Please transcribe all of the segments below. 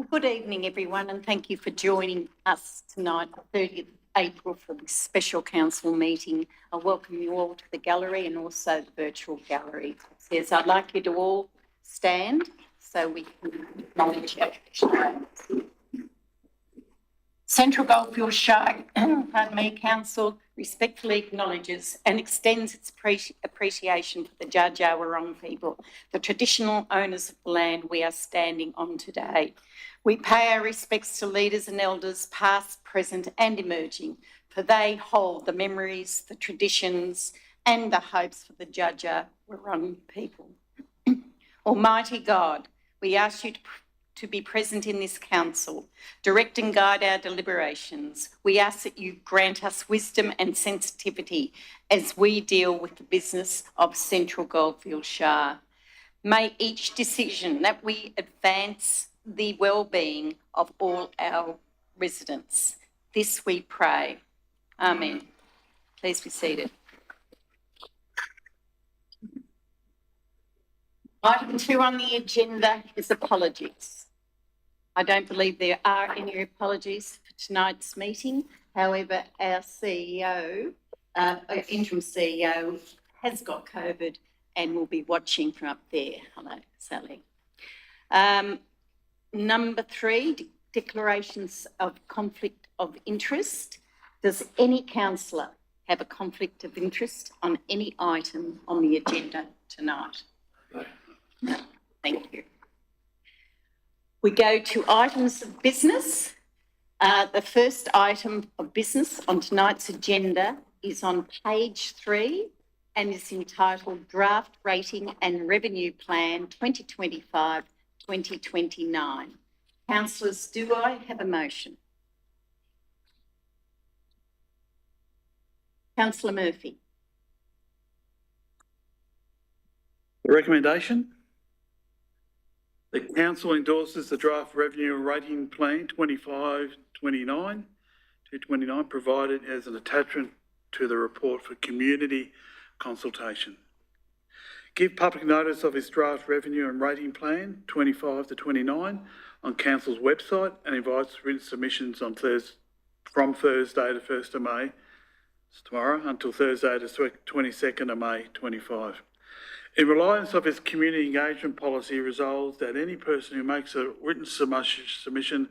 Good evening, everyone, and thank you for joining us tonight, 30th April, for this special council meeting. I welcome you all to the gallery and also the virtual gallery. Yes, I'd like you to all stand so we can acknowledge our names. Central Goldfields Shire Council respectfully acknowledges and extends its appreciation for the Dja Dja Wurrung people, the traditional owners of the land we are standing on today. We pay our respects to leaders and elders, past, present and emerging, for they hold the memories, the traditions and the hopes for the Dja Dja Wurrung people. Almighty God, we ask you to be present in this council, direct and guide our deliberations. We ask that you grant us wisdom and sensitivity as we deal with the business of Central Goldfields Shire. May each decision that we advance the well-being of all our residents. This we pray. Amen. Please be seated. Item 2 on the agenda is apologies. I don't believe there are any apologies for tonight's meeting. However, our CEO, interim CEO, has got COVID and will be watching from up there. Hello, Sally. Number 3, declarations of conflict of interest. Does any councillor have a conflict of interest on any item on the agenda tonight? No, thank you. We go to items of business. The first item of business on tonight's agenda is on page 3 and is entitled Draft Rating and Revenue Plan 2025-2029. Councillors, do I have a motion? Councillor Murphy. The recommendation? The Council endorses the Draft Revenue and Rating Plan 25-29 provided as an attachment to the report for community consultation. Give public notice of its Draft Revenue and Rating Plan 25-29 on Council's website and invites written submissions on from Thursday the 1st of May, tomorrow, until Thursday the 22nd of May 25. In reliance of its community engagement policy, resolves that any person who makes a written submission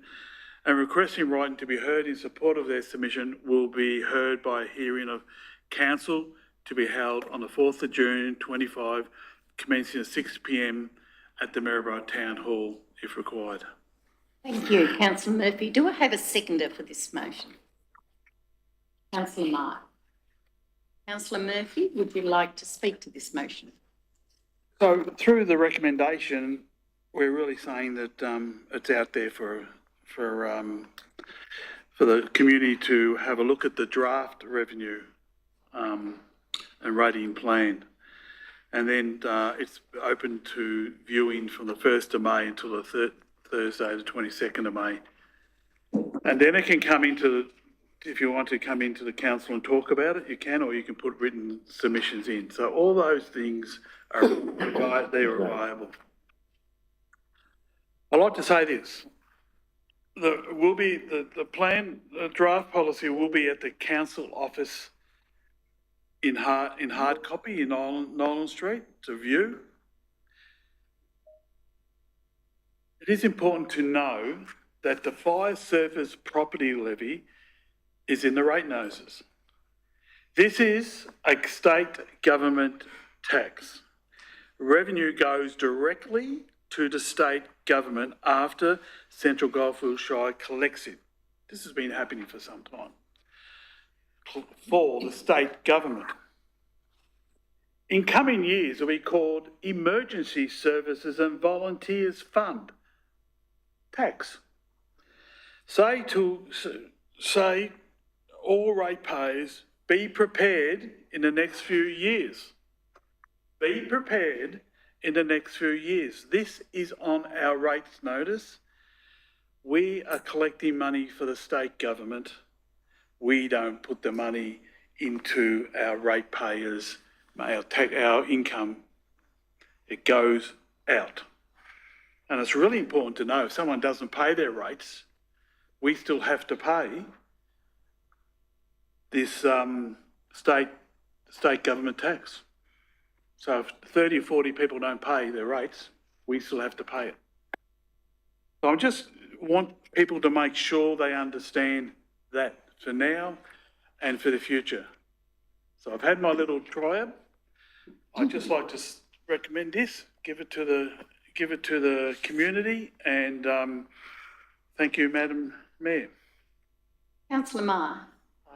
and requests in writing to be heard in support of their submission will be heard by a hearing of Council to be held on the 4th of June 25, commencing at 6 p.m. at the Maryborough Town Hall, if required. Thank you, Councillor Murphy. Do I have a seconder for this motion? Councillor Marr. Councillor Murphy, would you like to speak to this motion? So through the recommendation, we're really saying that it's out there for the community to have a look at the draft revenue and rating plan, and then it's open to viewing from the 1st of May until the Thursday, the 22nd of May, and then it can come into. If you want to come into the council and talk about it, you can, or you can put written submissions in. So all those things are viable. I'd like to say this. The plan, the draft policy will be at the council office in hard copy in Nolan Street to view. It is important to know that the fire surface property levy is in the rate notices. This is a state government tax. Revenue goes directly to the state government after Central Goldfields Shire collects it. This has been happening for some time for the state government. In coming years, it will be called Emergency Services and Volunteers Fund tax. Say all ratepayers, be prepared in the next few years. Be prepared in the next few years. This is on our rates notice. We are collecting money for the state government. We don't put the money into our ratepayers, our income. It goes out. And it's really important to know if someone doesn't pay their rates, we still have to pay this state government tax. So if 30 or 40 people don't pay their rates, we still have to pay it. So I just want people to make sure they understand that for now and for the future. So I've had my little triumph. I'd just like to recommend this, give it to the community, and thank you, Madam Mayor. Councillor Marr.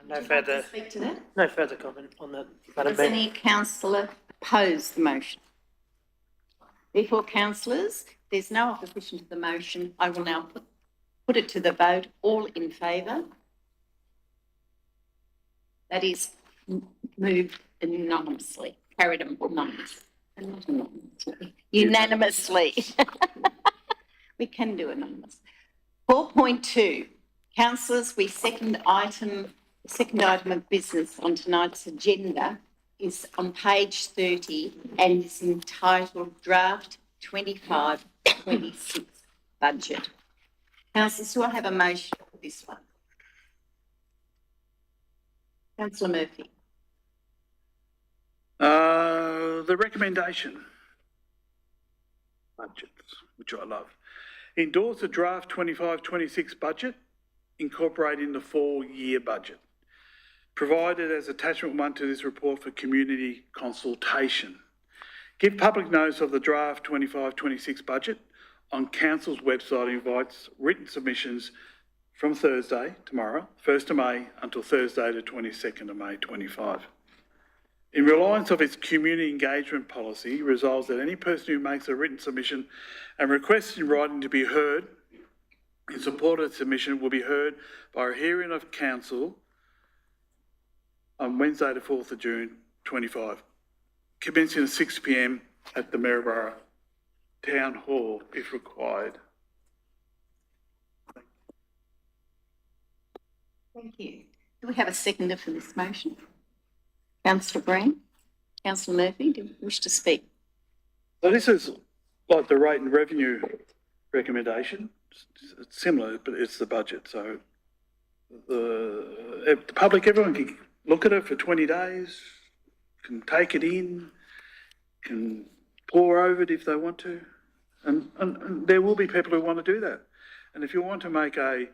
No would you like to further, speak to that? no further comment on that, Madam Does Mayor. any councillor oppose the motion? Therefore, councillors, there's no opposition to the motion. I will now put it to the vote. All in favour? That is moved anonymously, carried anonymously. Unanimously. We can do anonymous. 4.2, councillors, the second item of business on tonight's agenda is on page 30 and is entitled Draft 25-26 Budget. Councillors, do I have a motion for this one? Councillor Murphy. The recommendation, budgets, which I love, endorse the draft 25-26 budget, incorporating the 4-year budget, provided as attachment 1 to this report for community consultation. Give public notice of the draft 25-26 budget on Council's website. Invites written submissions from Thursday, tomorrow, 1st of May, until Thursday the 22nd of May 25. In reliance of its community engagement policy, resolves that any person who makes a written submission and requests in writing to be heard in support of the submission will be heard by a hearing of council on Wednesday the 4th of June 25, commencing at 6 p.m. at the Maryborough Town Hall if required. Thank you. Do we have a seconder for this motion? Councillor Breen? Councillor Murphy, do you wish to speak? So this is like the rate and revenue recommendation. It's similar, but it's the budget. So the public, everyone can look at it for 20 days, can take it in, can pore over it if they want to. And there will be people who want to do that. And if you want to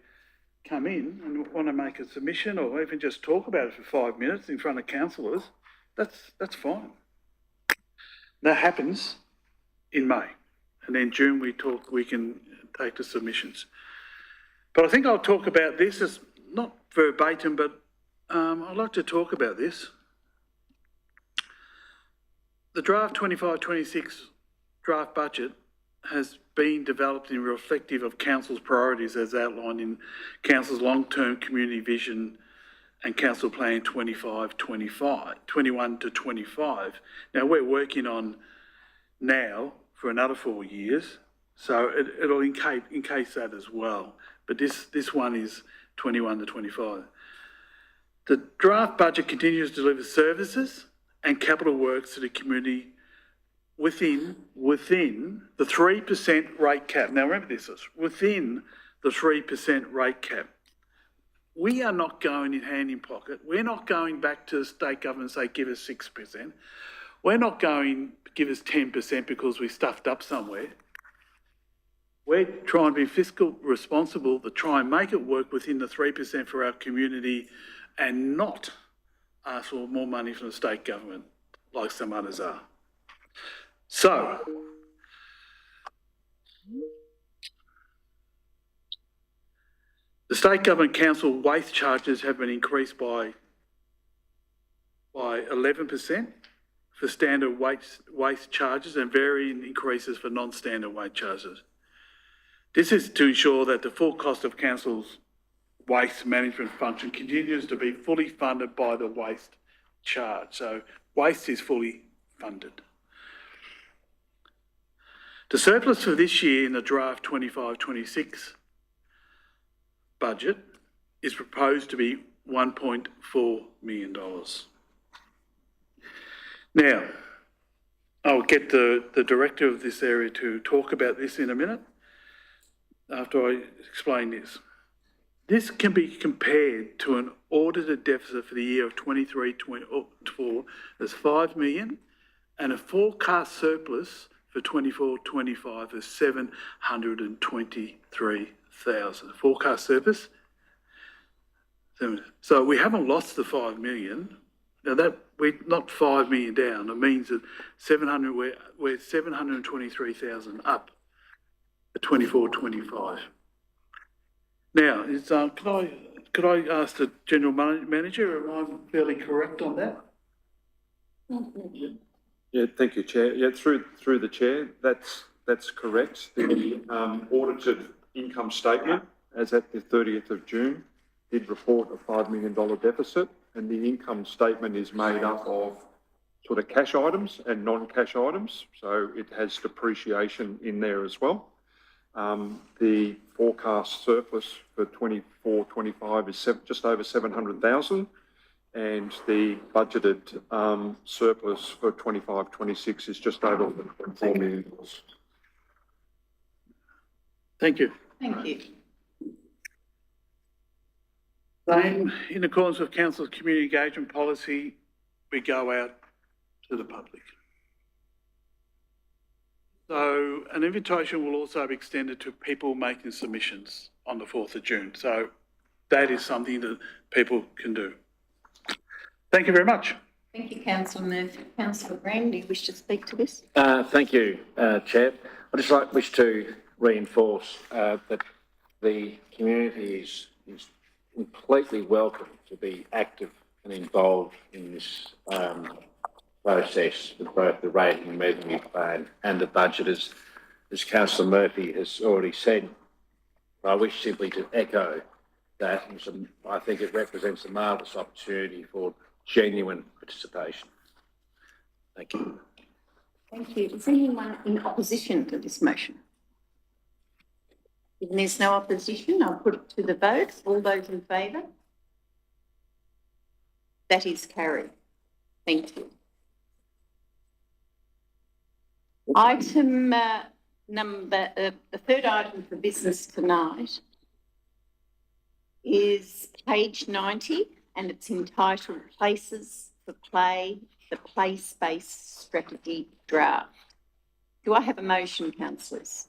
come in and want to make a submission or even just talk about it for 5 minutes in front of councillors, that's fine. That happens in May. And then June we can take the submissions. But I think I'll talk about this as not verbatim, but I'd like to talk about this. The draft 25-26 draft budget has been developed in reflective of Council's priorities as outlined in Council's long-term community vision and Council Plan 21 to 25. Now we're working on now for another 4 years, so it'll encase that as well. But this one is 21 to 25. The draft budget continues to deliver services and capital works to the community within the 3% rate cap. Now remember this is within the 3% rate cap. We are not going in hand in pocket. We're not going back to the state government and say, give us 6%. We're not going, give us 10% because we stuffed up somewhere. We're trying to be fiscal responsible to try and make it work within the 3% for our community and not ask for more money from the state government like some others are. So, the State Government Council waste charges have been increased by 11% for standard waste charges and varying increases for non-standard waste charges. This is to ensure that the full cost of Council's waste management function continues to be fully funded by the waste charge. So waste is fully funded. The surplus for this year in the draft 25-26 budget is proposed to be $1.4 million. Now, I'll get the director of this area to talk about this in a minute after I explain this. This can be compared to an audited deficit for the year of 23-24 as 5 million and a forecast surplus for 24-25 is 723,000. Forecast surplus. So we haven't lost the 5 million. Now that we're not 5 million down. It means that we're 723,000 up at 24-25. Now, could I ask the general manager? Am I fairly correct on that? Yeah, thank you, Chair. Yeah, through the Chair, that's correct. The audited income statement, as at the 30th of June, did report a $5 million deficit, and the income statement is made up of sort of cash items and non-cash items, so it has depreciation in there as well. The forecast surplus for 24-25 is just over 700,000. And the budgeted surplus for 25-26 is just over $4 million. Thank you. Thank you. Same, in accordance with Council's community engagement policy, we go out to the public. So an invitation will also be extended to people making submissions on the 4th of June. So that is something that people can do. Thank you very much. Thank you, Councillor Murphy. Councillor Brand, do you wish to speak to this? Thank you, Chair. I just wish to reinforce that the community is completely welcome to be active and involved in this process with both the rating and revenue plan and the budget, as Councillor Murphy has already said. I wish simply to echo that. I think it represents a marvellous opportunity for genuine participation. Thank you. Thank you. Is anyone in opposition to this motion? If there's no opposition, I'll put it to the vote. All those in favour? That is carried. Thank you. Item the third item for business tonight is page 90, and it's entitled Places for Play, the Play Space Strategy Draft. Do I have a motion, councillors?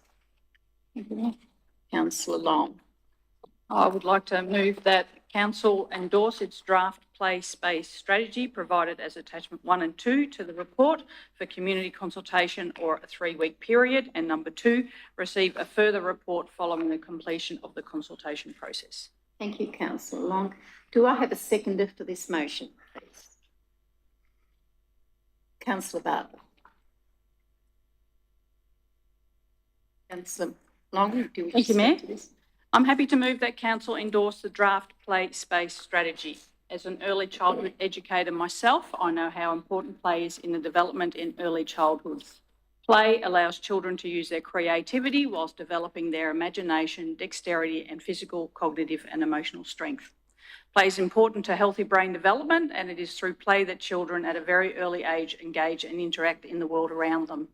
Councillor Long. I would like to move that Council endorse its draft play space strategy provided as attachment 1 and 2 to the report for community consultation or a 3-week period, and number 2, receive a further report following the completion of the consultation process. Thank you, Councillor Long. Do I have a seconder for this motion, please? Councillor Bartlett. Councillor Long, do you wish Thank to you, speak Mayor. to this? I'm happy to move that Council endorse the draft play space strategy. As an early childhood educator myself, I know how important play is in the development in early childhood. Play allows children to use their creativity whilst developing their imagination, dexterity, and physical, cognitive, and emotional strength. Play is important to healthy brain development, and it is through play that children at a very early age engage and interact in the world around them.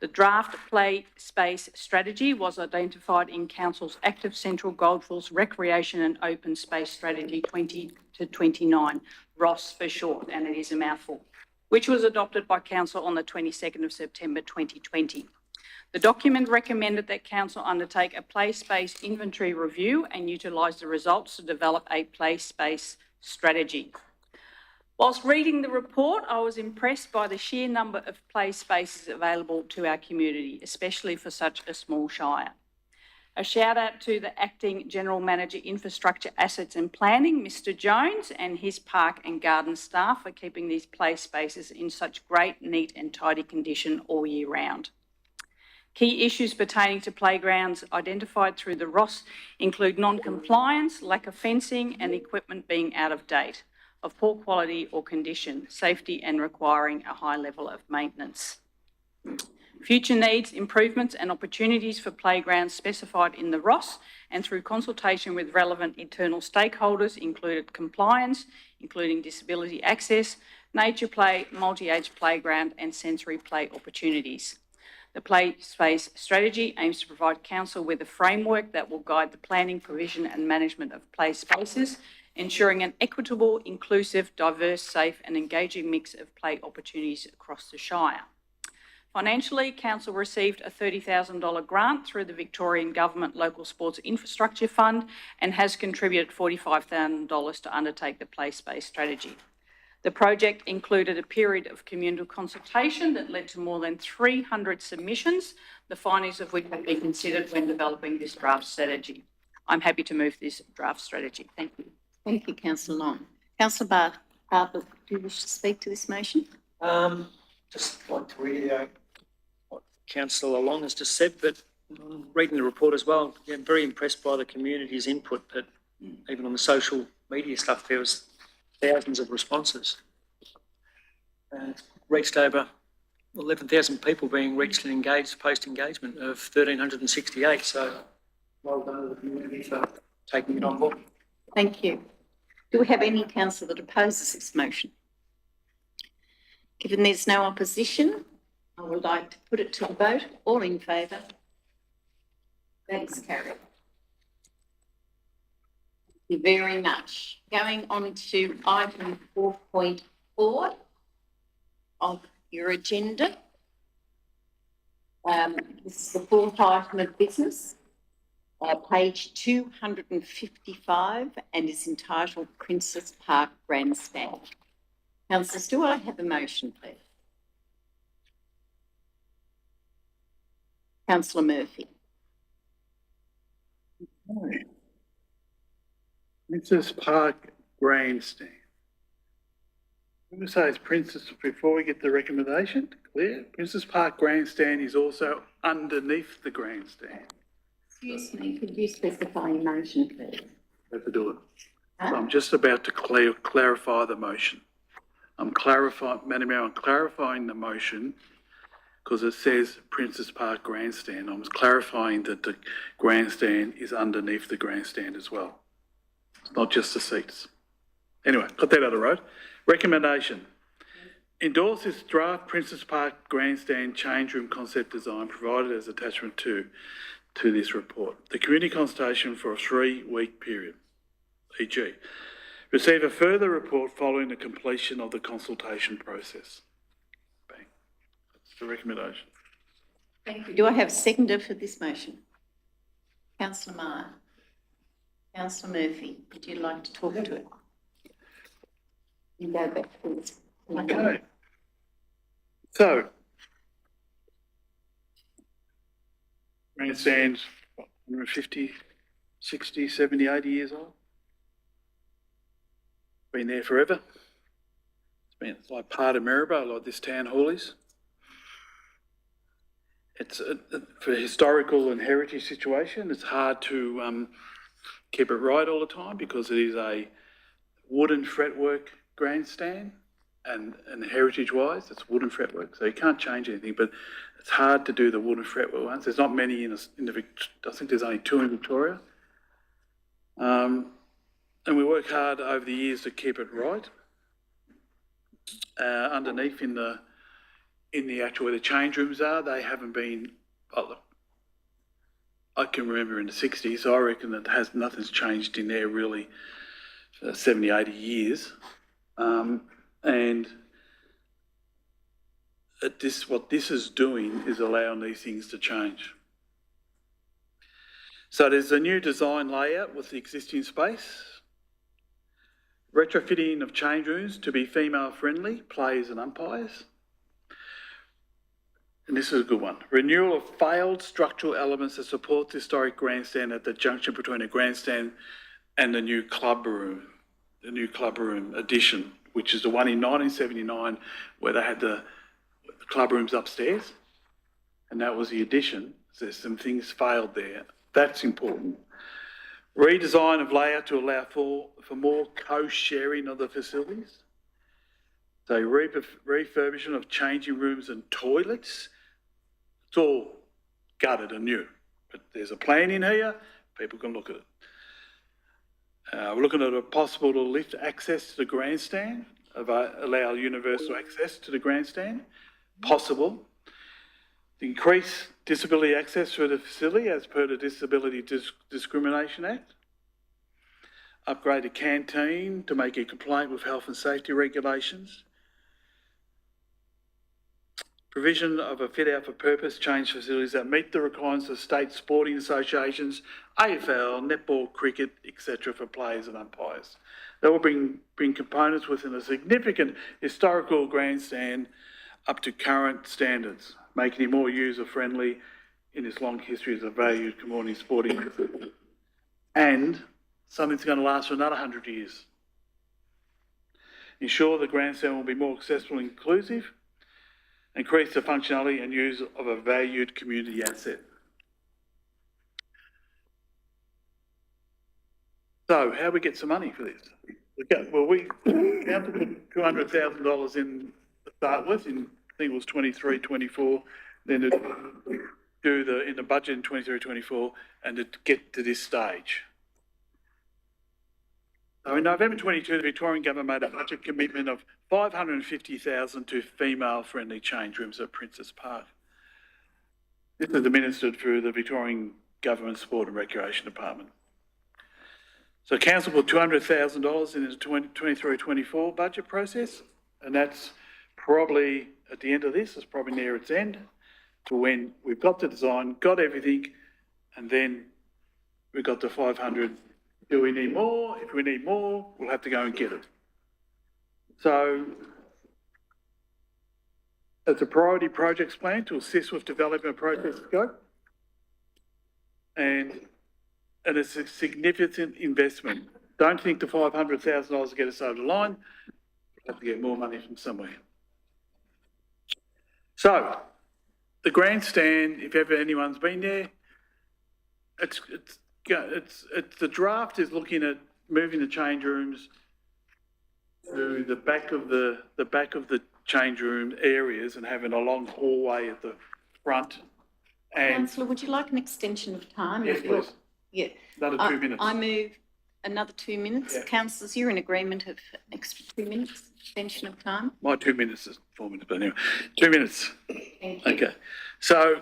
The draft play space strategy was identified in Council's Active Central Goldfields Recreation and Open Space Strategy 20 to 29, ROS for short, and it is a mouthful, which was adopted by Council on the 22nd of September 2020. The document recommended that Council undertake a play space inventory review and utilise the results to develop a play space strategy. Whilst reading the report, I was impressed by the sheer number of play spaces available to our community, especially for such a small shire. A shout out to the Acting General Manager Infrastructure Assets and Planning, Mr. Jones, and his park and garden staff for keeping these play spaces in such great, neat and tidy condition all year round. Key issues pertaining to playgrounds identified through the ROS include non-compliance, lack of fencing and equipment being out of date, of poor quality or condition, safety and requiring a high level of maintenance. Future needs, improvements and opportunities for playgrounds specified in the ROS and through consultation with relevant internal stakeholders included compliance, including disability access, nature play, multi-age playground and sensory play opportunities. The Play Space strategy aims to provide council with a framework that will guide the planning, provision and management of play spaces, ensuring an equitable, inclusive, diverse, safe and engaging mix of play opportunities across the Shire. Financially, council received a $30,000 grant through the Victorian Government Local Sports Infrastructure Fund and has contributed $45,000 to undertake the Play Space strategy. The project included a period of communal consultation that led to more than 300 submissions, the findings of which have been considered when developing this draft strategy. I'm happy to move this draft strategy. Thank you. Thank you, councillor Long. Councillor Bartlett, do you wish to speak to this motion? Just like to reiterate what Councillor Long has just said, but reading the report as well, yeah, I'm very impressed by the community's input, that even on the social media stuff, there was thousands of responses. Reached over 11,000 people being reached and engaged post-engagement of 1,368. So well done to the community for taking it on board. Thank you. Do we have any councillor that opposes this motion? Given there's no opposition, I would like to put it to a vote. All in favour? Thanks, carried. Thank you very much. Going on to item 4.4 of your agenda. This is the fourth item of business, page 255, and is entitled Princess Park Grandstand. Councillors, do I have a motion, please? Councillor Murphy. Princess Park Grandstand. I'm going to say it's Princess, before we get the recommendation, clear? Princess Park Grandstand is also underneath the grandstand. Excuse me, could you specify your motion, please? Have to do it. So I'm just about to clarify the motion. Madam Mayor, I'm clarifying the motion because it says Princess Park Grandstand. I was clarifying that the grandstand is underneath the grandstand as well. It's not just the seats. Anyway, got that out of the road. Recommendation. Endorse this draft Princess Park Grandstand change room concept design provided as attachment to this report. The community consultation for a 3-week period, e.g. receive a further report following the completion of the consultation process. Bang. That's the recommendation. Thank you. Do I have a seconder for this motion? Councillor Meyer. Councillor Murphy, would you like to talk to it? You go back, please. Okay. So, grandstand's 150, 60, 70, 80 years old. Been there forever. It's like part of Maryborough, like this town hall is. It's for historical and heritage situation. It's hard to keep it right all the time because it is a wooden fretwork grandstand, and heritage-wise, it's wooden fretwork, so you can't change anything. But it's hard to do the wooden fretwork ones. There's not many in the. I think there's only 2 in Victoria. And we work hard over the years to keep it right. Underneath in the actual where the change rooms are, they haven't been. I can remember in the 60s. So I reckon that nothing's changed in there really for 70, 80 years. And what this is doing is allowing these things to change. So there's a new design layout with the existing space. Retrofitting of change rooms to be female friendly, players and umpires. And this is a good one. Renewal of failed structural elements that support the historic grandstand at the junction between the grandstand and the new club room addition, which is the one in 1979 where they had the club rooms upstairs, and that was the addition. So there's some things failed there. That's important. Redesign of layout to allow for more co-sharing of the facilities. So refurbishment of changing rooms and toilets. It's all gutted and new, but there's a plan in here. People can look at it. We're looking at a possible to lift access to the grandstand. allow universal access to the grandstand, possible. Increase disability access through the facility as per the Disability Discrimination Act. Upgrade the canteen to make it compliant with health and safety regulations. Provision of a fit out for purpose change facilities that meet the requirements of state sporting associations, AFL, netball, cricket, etc. for players and umpires. That will bring components within a significant historical grandstand up to current standards, making it more user-friendly in its long history as a valued community sporting facility. And something that's going to last for another 100 years. Ensure the grandstand will be more accessible and inclusive. Increase the functionality and use of a valued community asset. So how do we get some money for this? Well, we council put $200,000 in to start with, I think it was 23, 24, then to do in the budget in 23, 24, and to get to this stage. So in November 22, the Victorian Government made a budget commitment of $550,000 to female-friendly change rooms at Princess Park. This is administered through the Victorian Government Sport and Recreation Department. So Council put $200,000 in the 23-24 budget process, and that's probably, at the end of this, it's probably near its end, to when we've got the design, got everything, and then we've got the 500. Do we need more? If we need more, we'll have to go and get it. So it's a priority projects plan to assist with developing a project scope. And it's a significant investment. Don't think the $500,000 will get us over the line. We'll have to get more money from somewhere. So the grandstand, if ever anyone's been there, the draft is looking at moving the change rooms to the back of the change room areas and having a long hallway at the front. And Councillor, would you like an extension of time? yes, please. Yeah. Another 2 minutes. I move another 2 minutes. Yeah. Councillors, you're in agreement of an extra 2 minutes extension of time? My 2 minutes is 4 minutes, but anyway, 2 minutes. Thank you. Okay. So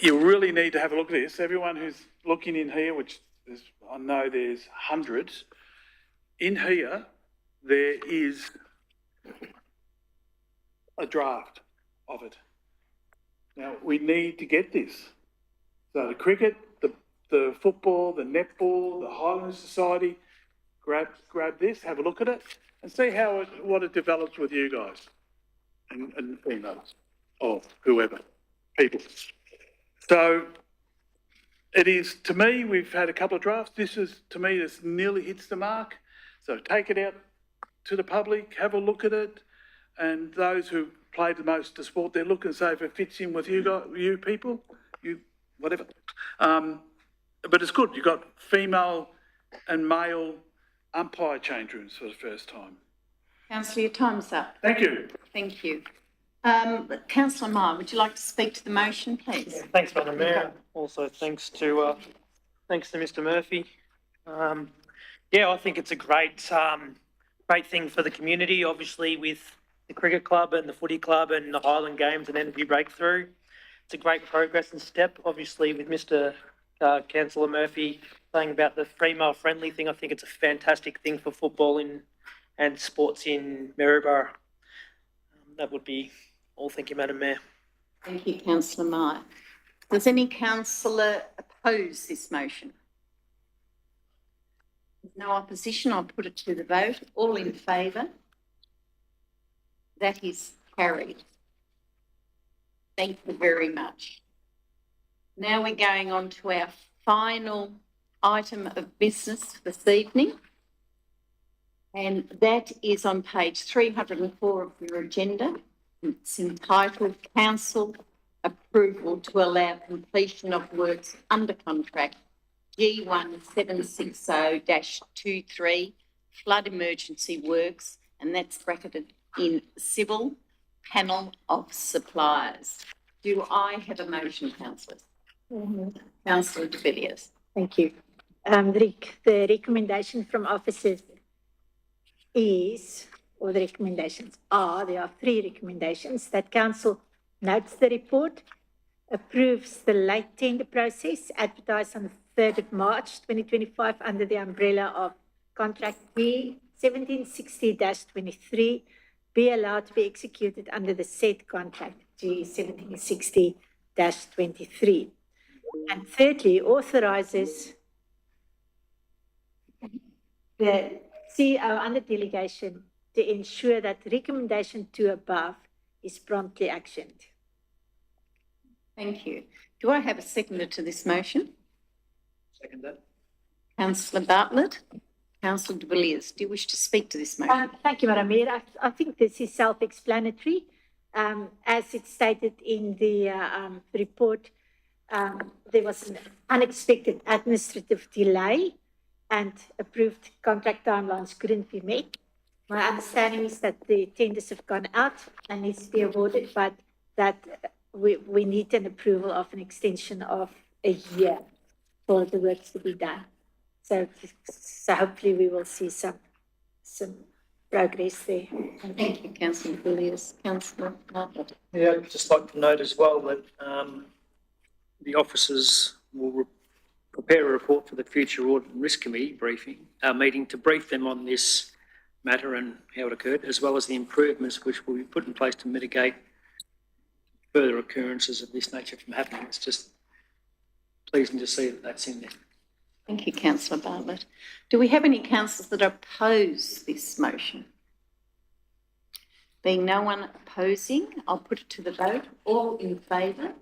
you really need to have a look at this. Everyone who's looking in here, which is, I know there's hundreds, in here there is a draft of it. Now, we need to get this. So the cricket, the football, the netball, the Highland Society, grab this, have a look at it, and see what it develops with you guys and females or whoever, people. So it is, to me, we've had a couple of drafts. This is, to me, this nearly hits the mark. So take it out to the public, have a look at it, and those who played the most to sport, they look and say if it fits in with you guys, you people, you whatever. But it's good. You've got female and male umpire change rooms for the first time. Councillor, your time's up. Thank you. Thank you. Councillor Meyer, would you like to speak to the motion, please? Thanks, Madam Mayor. Also, thanks to Mr. Murphy. Yeah, I think it's a great thing for the community. Obviously, with the cricket club and the footy club and the Highland Games and Energy Breakthrough, it's a great progress and step. Obviously, with Mr. Councillor Murphy saying about the female-friendly thing, I think it's a fantastic thing for football and sports in Maryborough. That would be all. Thank you, Madam Mayor. Thank you, Councillor Meyer. Does any councillor oppose this motion? There's no opposition. I'll put it to the vote. All in favour? That is carried. Thank you very much. Now we're going on to our final item of business this evening, and that is on page 304 of your agenda. It's entitled Council Approval to Allow Completion of Works Under Contract G1760-23 Flood Emergency Works, and that's bracketed in Civil Panel of Suppliers. Do I have a motion, councillors? Councillor de Villiers. Thank you. The recommendation from officers is or the recommendations are, there are 3 recommendations, that council notes the report, approves the late tender process advertised on the 3rd of March 2025 under the umbrella of contract B 1760-23 be allowed to be executed under the said contract G 1760-23. And thirdly, authorizes the CEO under delegation to ensure that recommendation 2 above is promptly actioned. Thank you. Do I have a seconder to this motion? Second that. Councillor Bartlett, Councillor de Villiers, do you wish to speak to this motion? Thank you, Madam Mayor. I think this is self-explanatory. As it's stated in the report, there was an unexpected administrative delay and approved contract timelines couldn't be met. My understanding is that the tenders have gone out and needs to be awarded, but that we need an approval of an extension of a year for the works to be done. So hopefully we will see some progress there. Thank you, Councillor de Villiers. Councillor Bartlett. Yeah, I'd just like to note as well that the officers will prepare a report for the future Audit and Risk Committee meeting to brief them on this matter and how it occurred, as well as the improvements which will be put in place to mitigate further occurrences of this nature from happening. It's just pleasing to see that that's in there. Thank you, Councillor Bartlett. Do we have any councillors that oppose this motion? Being no one opposing, I'll put it to the vote. All in favour?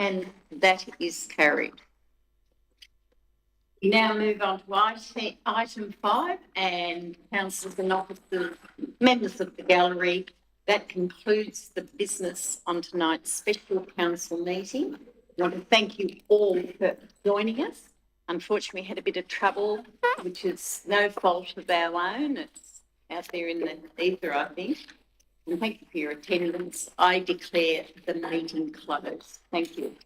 And that is carried. We now move on to item 5, and councillors and officers, members of the gallery, that concludes the business on tonight's special council meeting. I want to thank you all for joining us. Unfortunately, we had a bit of trouble, which is no fault of our own. It's out there in the ether, I think. And thank you for your attendance. I declare the meeting closed. Thank you.